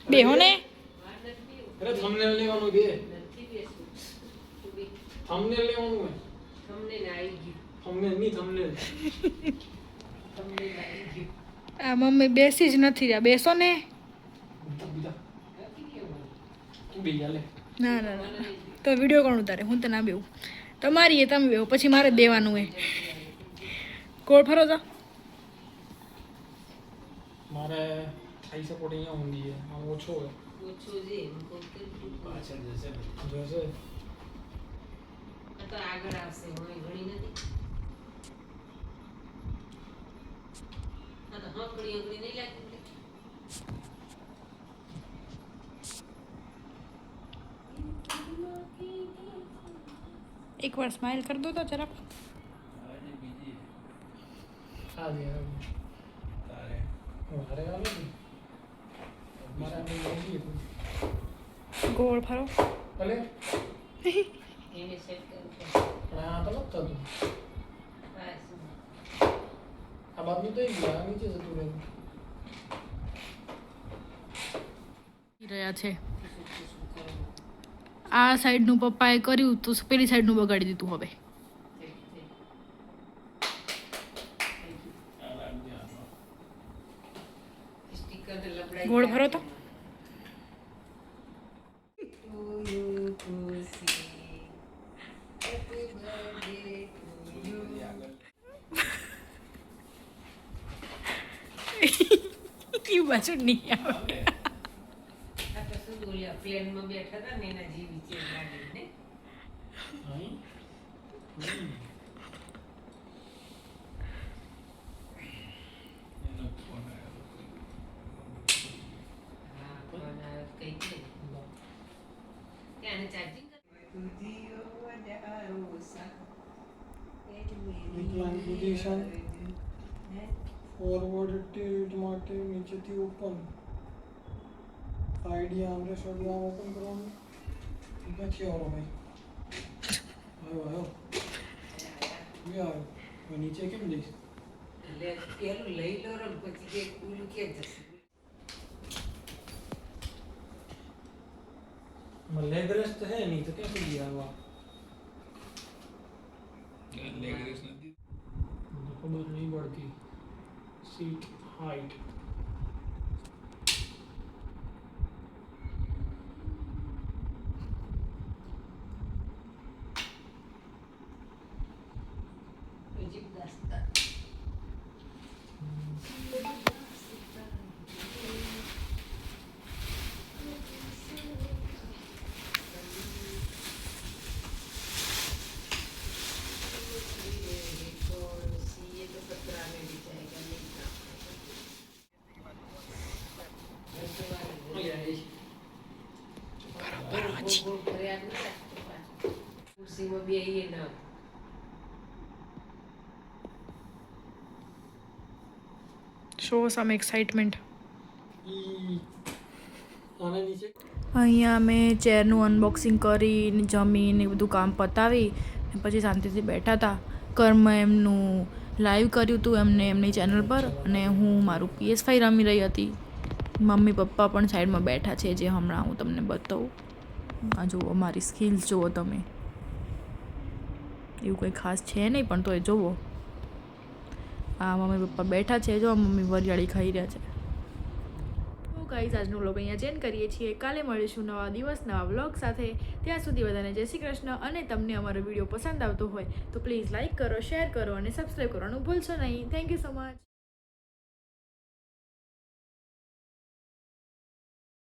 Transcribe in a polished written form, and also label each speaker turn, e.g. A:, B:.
A: બેહો ને
B: અરે થંબનેલ લેવાનું બે થંબનેલ લેવાનું હોય
C: થંબનેલ આવી ગયું
B: થંબનેલ ની થંબનેલ
C: થંબનેલ આવી ગયું
A: આ મમ્મી બેસી જ નથી રહ્યા બેસો ને
B: બીજા
C: નથી કેવું
B: તું બે ચાલે
A: ના ના ના તો વિડીયો કોણ ઉતારે હું તો ના બેવું તમારી એ તમે બેહો પછી મારે જ દેવાનું એ કોળ ફરો તો
B: મારે થાઈ સપોર્ટ અહીંયા ઊંધી છે આમ ઓછો હોય
C: ઓછો છે એમ કહું તો
B: પાછળ જશે જશે
C: આ તો આગળ આવશે હું ઘણી નથી આ તો હકડી હકડી નહીં લાગતી
A: એકવાર સ્માઈલ કરી દો તો જરા
B: હા જી તારે મારે આલો ને મારે આને લઈ
A: ગોળ ફરો
B: ભલે
C: એને સેટ કરું
B: પણ આ તો નથી થતું
C: બસ
B: આ બાજુ તો ગયા નીચે જતું રહેતું
A: રહ્યા છે આ સાઈડનું પપ્પાએ કર્યું તો પેલી સાઈડનું બગાડી દીધું હવે
C: સ્ટીકર તો લબડાઈ
A: ગોળ ફરો તો એ બાજુ નહીં આવે
C: પ્લેનમાં બેઠા હતા ને એના જેવી છે લાગીને
B: અહીં
C: હા પણ કઈ છે ત્યાં ચાર્જિંગ
B: વિકલાંગ પોઝિશન ફોરવર્ડ ટિલ્ટ માટે નીચેથી ઓપન આઈડી આમરે શોધી આમ ઓપન કરવાનું ક્યાંથી આવરો ભાઈ આવ્યો આવ્યો આવ્યો નીચે કેમ જઈશ
C: એટલે પેલું લઈ લો ને પછી કે ઓલું કે જશે
B: લેગ રેસ્ટ તો હે નહીં તો कैसे दिया हुआ
D: लेग रेस નથી
B: खबर नहीं पड़ती सीट हाइट
C: અજીબ દાસ્તા ખુરશીમાં બેહીએ ના
A: શો સમ એક્સાઇટમેન્ટ
B: આના નીચે
A: અહીંયા અમે ચેરનું અનબોક્સિંગ કરીને જમીને બધું કામ પતાવી ને પછી શાંતિથી બેઠા હતા કર્મ એમનું લાઈવ કર્યું હતું એમને એમની ચેનલ પર અને હું મારું PS5 રમી રહી હતી મમ્મી પપ્પા પણ સાઈડમાં બેઠા છે જે હમણાં હું તમને બતાવું આ જુઓ મારી સ્કિલ્સ જુઓ તમે એવું કંઈ ખાસ છે નહીં પણ તોય જુઓ આ મમ્મી પપ્પા બેઠા છે જો મમ્મી વરિયાળી ખાઈ રહ્યા છે તો ગાઈઝ આજનો વ્લોગ અહીંયા ચેન્જ કરીએ છીએ કાલે મળીશું નવા દિવસ નવા વ્લોગ સાથે ત્યાં સુધી બધાને જય શ્રી કૃષ્ણ અને તમને અમારો વિડીયો પસંદ આવતો હોય તો પ્લીઝ લાઇક કરો શેર કરો અને સબસ્ક્રાઈબ કરવાનું ભૂલશો નહીં થેન્ક યુ સો મચ